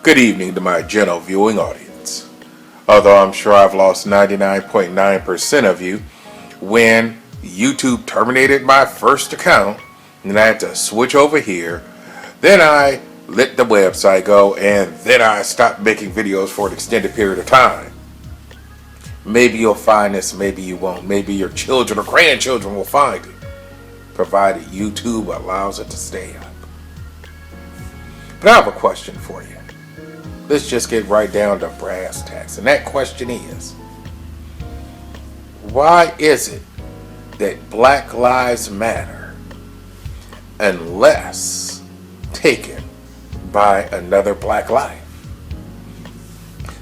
Good evening to my gentle viewing audience. Although I'm sure I've lost 99.9% of you when YouTube terminated my first account and I had to switch over here, then I let the website go and then I stopped making videos for an extended period of time. Maybe you'll find this, maybe you won't. Maybe your children or grandchildren will find it, provided YouTube allows it to stay up. But I have a question for you. Let's just get right down to brass tacks. And that question is, why is it that Black Lives Matter unless taken by another black life?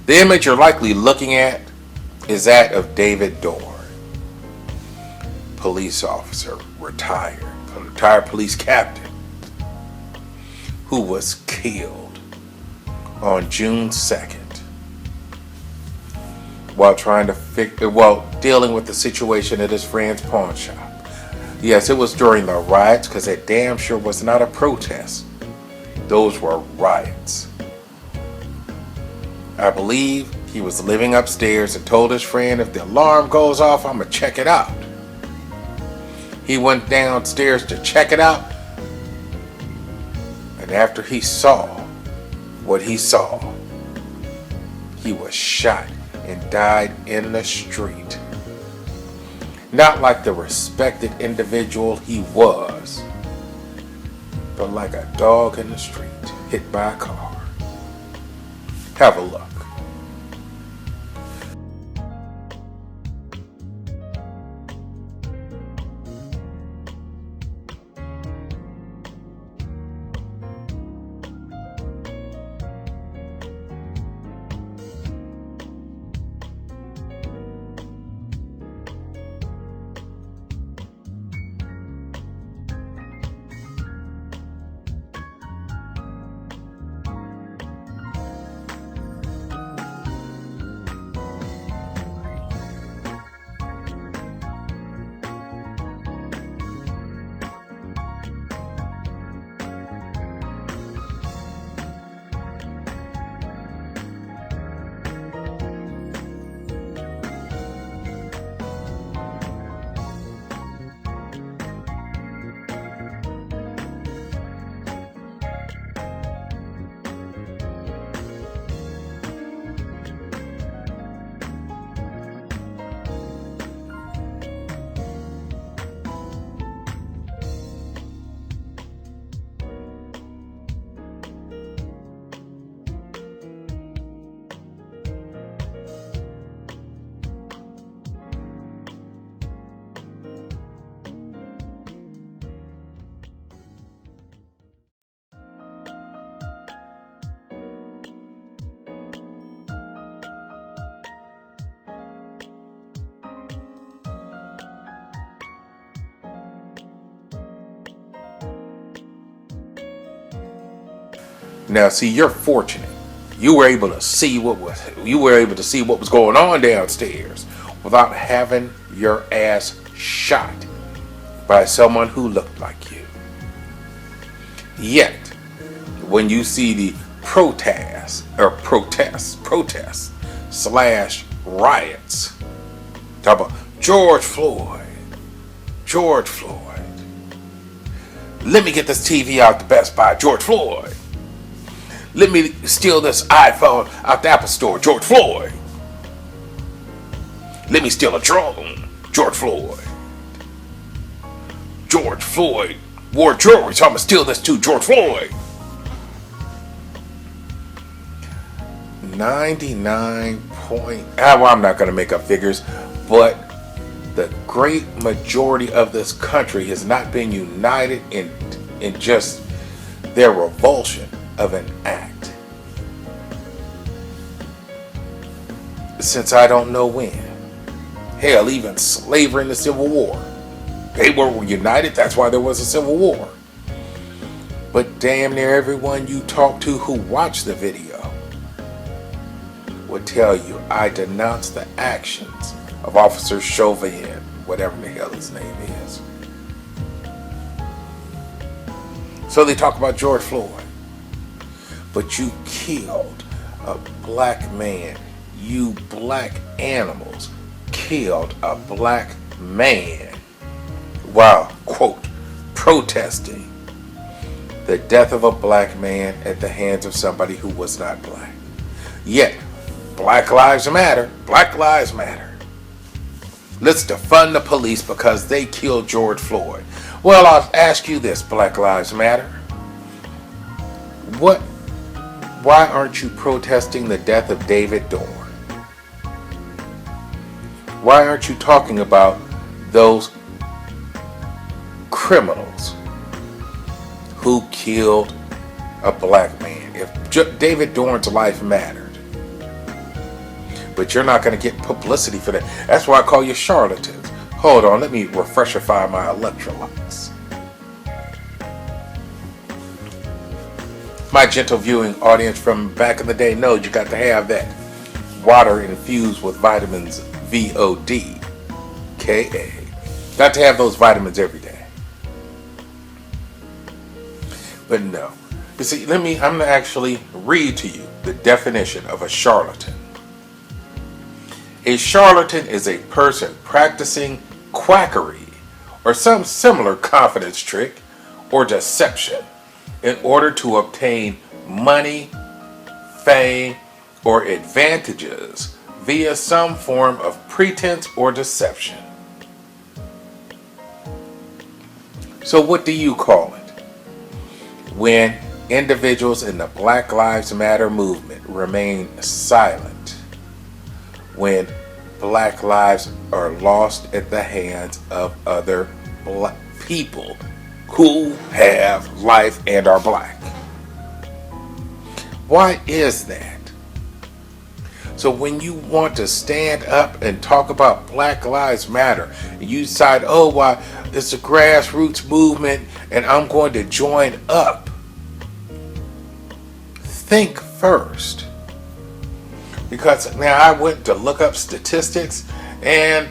The image you're likely looking at is that of David Dorr, police officer, retired police captain, who was killed on June 2nd while dealing with the situation at his friend's pawn shop. Yes, it was during the riots, because it damn sure was not a protest. Those were riots. I believe he was living upstairs and told his friend, if the alarm goes off, I'm gonna check it out. He went downstairs to check it out, and after he saw what he saw, he was shot and died in the street. Not like the respected individual he was, but like a dog in the street hit by a car. Have a look. Now, see, you're fortunate. You were able to see what was going on downstairs without having your ass shot by someone who looked like you. Yet, when you see the protests / riots, talk about George Floyd. Let me get this TV out the Best Buy, George Floyd. Let me steal this iPhone out the Apple Store, George Floyd. Let me steal a drone, George Floyd. George Floyd wore jewelry, so I'm gonna steal this too, George Floyd. 99 point, well, I'm not gonna make up figures, but the great majority of this country has not been united in just their revulsion of an act since I don't know when. Hell, even slavery and the Civil War. They were united, that's why there was a Civil War. But damn near everyone you talk to who watched the video would tell you I denounce the actions of Officer Chauvin, whatever the hell his name is. So they talk about George Floyd. but you killed a black man. You black animals killed a black man while, quote, protesting the death of a black man at the hands of somebody who was not black. Yet, Black Lives Matter. Black Lives Matter. Let's defund the police because they killed George Floyd. Well, I'll ask you this, Black Lives Matter. Why aren't you protesting the death of David Dorn? Why aren't you talking about those criminals who killed a black man? If David Dorn's life mattered. But you're not going to get publicity for that. That's why I call you charlatans. Hold on, let me refreshify my electrolytes. My gentle viewing audience from back in the day knows you got to have that water infused with vitamins VOD, KA. Got to have those vitamins every day. But no. You see, I'm going to actually read to you the definition of a charlatan. A charlatan is a person practicing quackery or some similar confidence trick or deception in order to obtain money, fame, or advantages via some form of pretense or deception. So what do you call it when individuals in the Black Lives Matter movement remain silent when black lives are lost at the hands of other black people who have life and are black? Why is that? So when you want to stand up and talk about Black Lives Matter, you decide, oh, well, it's a grassroots movement and I'm going to join up. Think first. Because now I went to look up statistics, and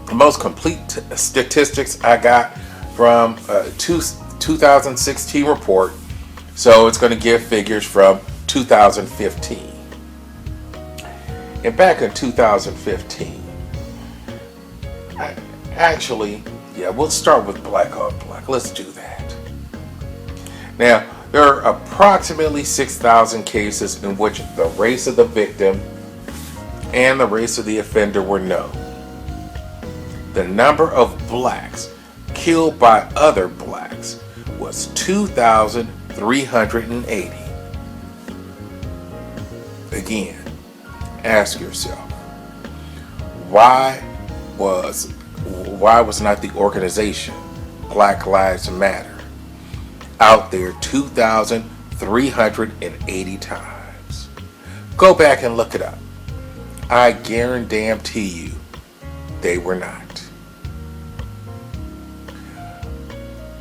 the most complete statistics I got from a 2016 report. So it's going to give figures from 2015. And back in 2015, we'll start with black on black. Let's do that. Now, there are approximately 6,000 cases in which the race of the victim and the race of the offender were known. The number of blacks killed by other blacks was 2,380. Again, ask yourself, why was not the organization Black Lives Matter out there 2,380 times? Go back and look it up. I guarantee you they were not.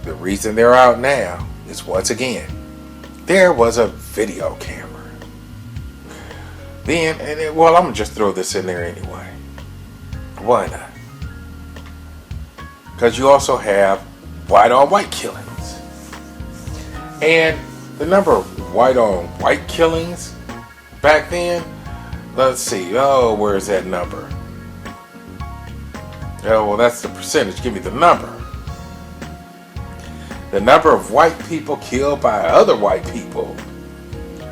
The reason they're out now is, once again, there was a video camera. I'm going to just throw this in there anyway. Why not? Because you also have white on white killings. And the number of white on white killings back then, let's see, where's that number? Oh, well, that's the percentage. Give me the number. The number of white people killed by other white people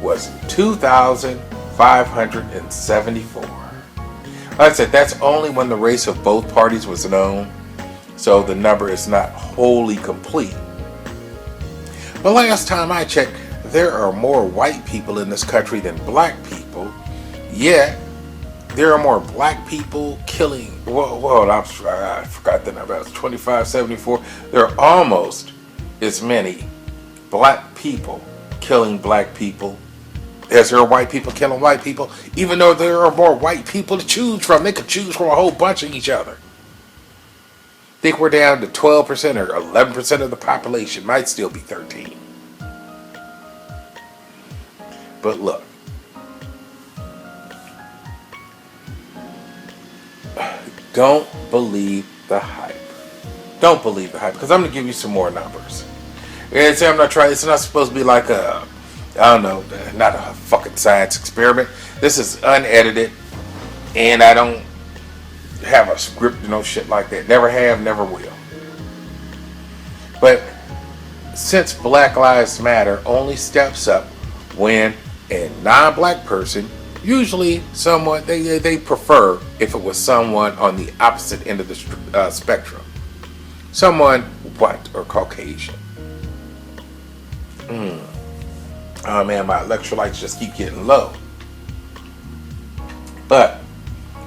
was 2,574. Like I said, that's only when the race of both parties was known, so the number is not wholly complete. But last time I checked, there are more white people in this country than black people, yet there are more black people killing, I forgot the number, it was 2,574. There are almost as many black people killing black people as there are white people killing white people, even though there are more white people to choose from. They could choose from a whole bunch of each other. I think we're down to 12% or 11% of the population. Might still be 13. But look, don't believe the hype. Don't believe the hype, because I'm going to give you some more numbers. And say I'm not trying. It's not supposed to be like a I don't know, not a fucking science experiment. This is unedited, and I don't have a script, no shit like that. Never have, never will. But since Black Lives Matter only steps up when a non-black person, usually someone they prefer if it was someone on the opposite end of the spectrum, someone white or Caucasian. Oh man, my electrolytes just keep getting low. But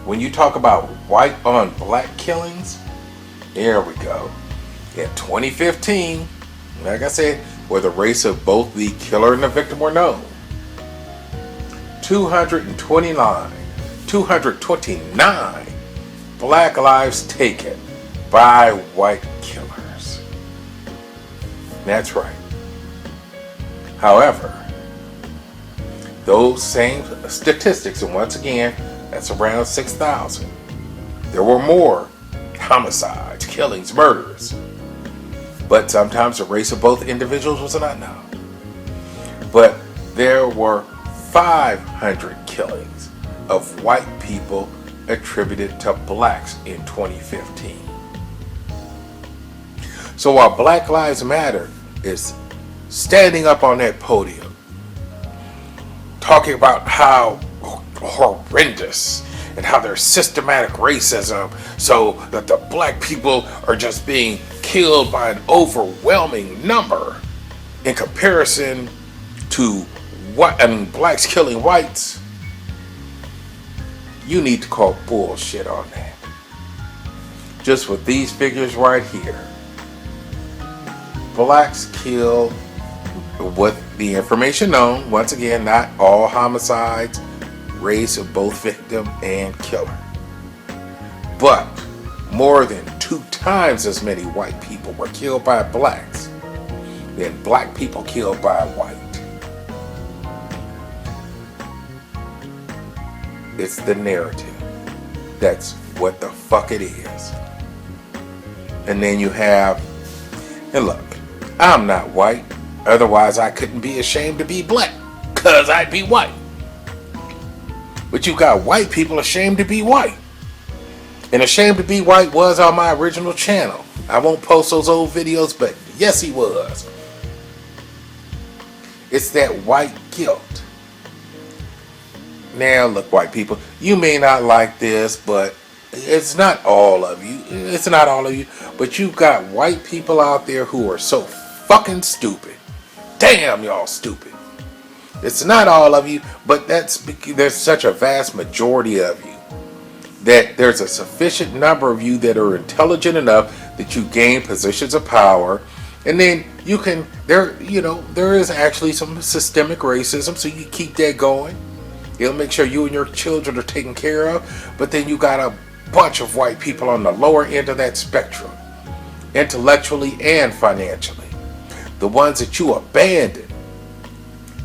when you talk about white on black killings, there we go. In 2015, like I said, where the race of both the killer and the victim were known, 229 black lives taken by white killers. That's right. However, those same statistics, and once again, that's around 6,000. There were more homicides, killings, murders. But sometimes the race of both individuals was not known. But there were 500 killings of white people attributed to blacks in 2015. So while Black Lives Matter is standing up on that podium, talking about how horrendous and how there's systematic racism, so that the black people are just being killed by an overwhelming number in comparison to blacks killing whites, you need to call bullshit on that. Just with these figures right here, blacks kill, with the information known, once again, not all homicides, race of both victim and killer, but more than 2 times as many white people were killed by blacks than black people killed by white. It's the narrative. That's what the fuck it is. And then you have, and look, I'm not white, otherwise I couldn't be ashamed to be black, cause I'd be white. But you got white people ashamed to be white. And Ashamed to Be White was on my original channel. I won't post those old videos, but yes, he was. It's that white guilt. Now, look, white people, you may not like this, but it's not all of you. It's not all of you. But you got white people out there who are so fucking stupid. Damn, y'all stupid. It's not all of you, but there's such a vast majority of you that there's a sufficient number of you that are intelligent enough that you gain positions of power, and then you can there is actually some systemic racism, so you keep that going. It'll make sure you and your children are taken care of. But then you got a bunch of white people on the lower end of that spectrum, intellectually and financially, the ones that you abandoned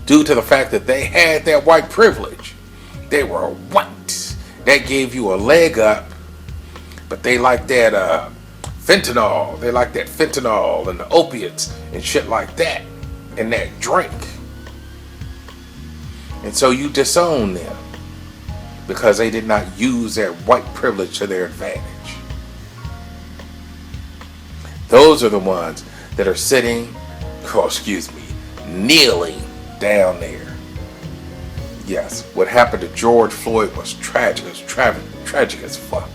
due to the fact that they had that white privilege. They were white. That gave you a leg up. But they like that fentanyl. They like that fentanyl and the opiates and shit like that. And that drink. And so you disown them because they did not use their white privilege to their advantage. Those are the ones that are kneeling down there. Yes, what happened to George Floyd was tragic. It was tragic as fuck.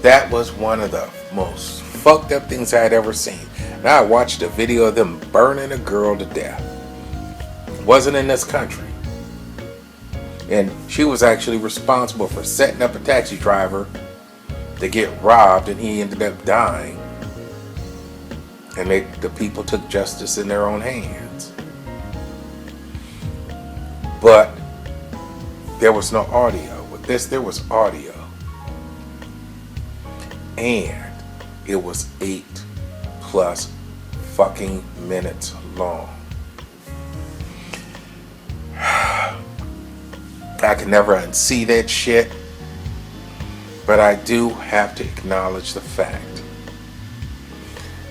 That was one of the most fucked up things I had ever seen. And I watched a video of them burning a girl to death. It wasn't in this country. And she was actually responsible for setting up a taxi driver to get robbed, and he ended up dying. And the people took justice in their own hands. But there was no audio. With this, there was audio. And it was 8+ fucking minutes long. I can never unsee that shit. But I do have to acknowledge the fact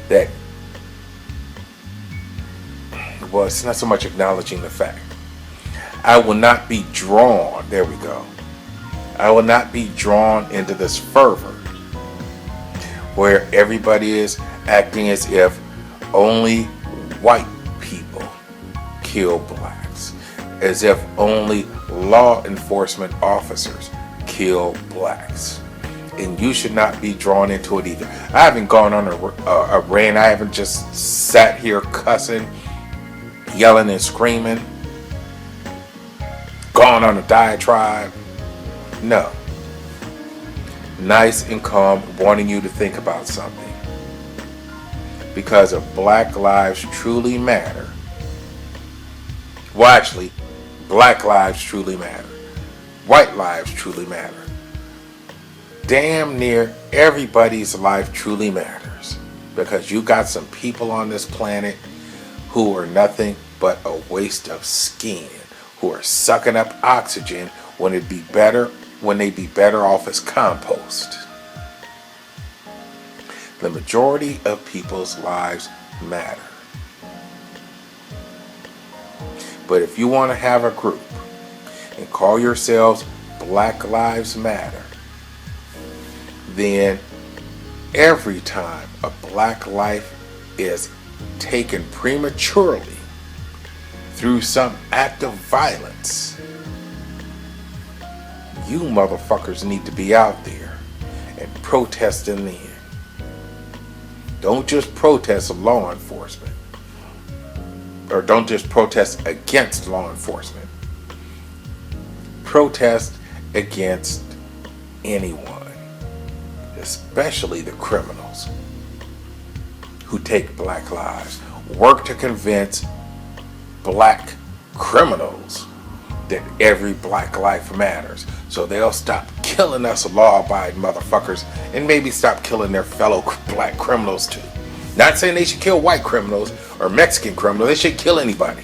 that well, it's not so much acknowledging the fact. I will not be drawn, there we go. I will not be drawn into this fervor where everybody is acting as if only white people kill blacks, as if only law enforcement officers kill blacks. And you should not be drawn into it either. I haven't gone on a rant. I haven't just sat here cussing, yelling and screaming, gone on a diatribe. No. Nice and calm, wanting you to think about something. Because if black lives truly matter, well, actually, black lives truly matter. White lives truly matter. Damn near everybody's life truly matters. Because you got some people on this planet who are nothing but a waste of skin, who are sucking up oxygen when they'd be better off as compost. The majority of people's lives matter. But if you want to have a group and call yourselves Black Lives Matter, then every time a black life is taken prematurely through some act of violence, you motherfuckers need to be out there and protesting then. Don't just protest law enforcement. Or don't just protest against law enforcement. Protest against anyone, especially the criminals who take black lives. Work to convince black criminals that every black life matters, so they'll stop killing us law-abiding motherfuckers and maybe stop killing their fellow black criminals too. Not saying they should kill white criminals or Mexican criminals. They should kill anybody.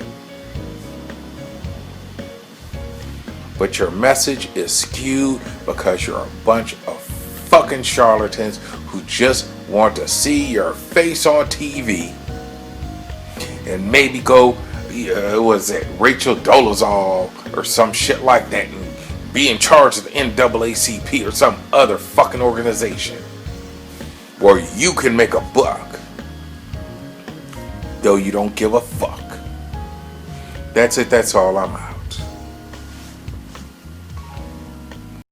But your message is skewed because you're a bunch of fucking charlatans who just want to see your face on TV and maybe go, was it Rachel Dolezal or some shit like that, and be in charge of the NAACP or some other fucking organization where you can make a buck, though you don't give a fuck. That's it. That's all. I'm out.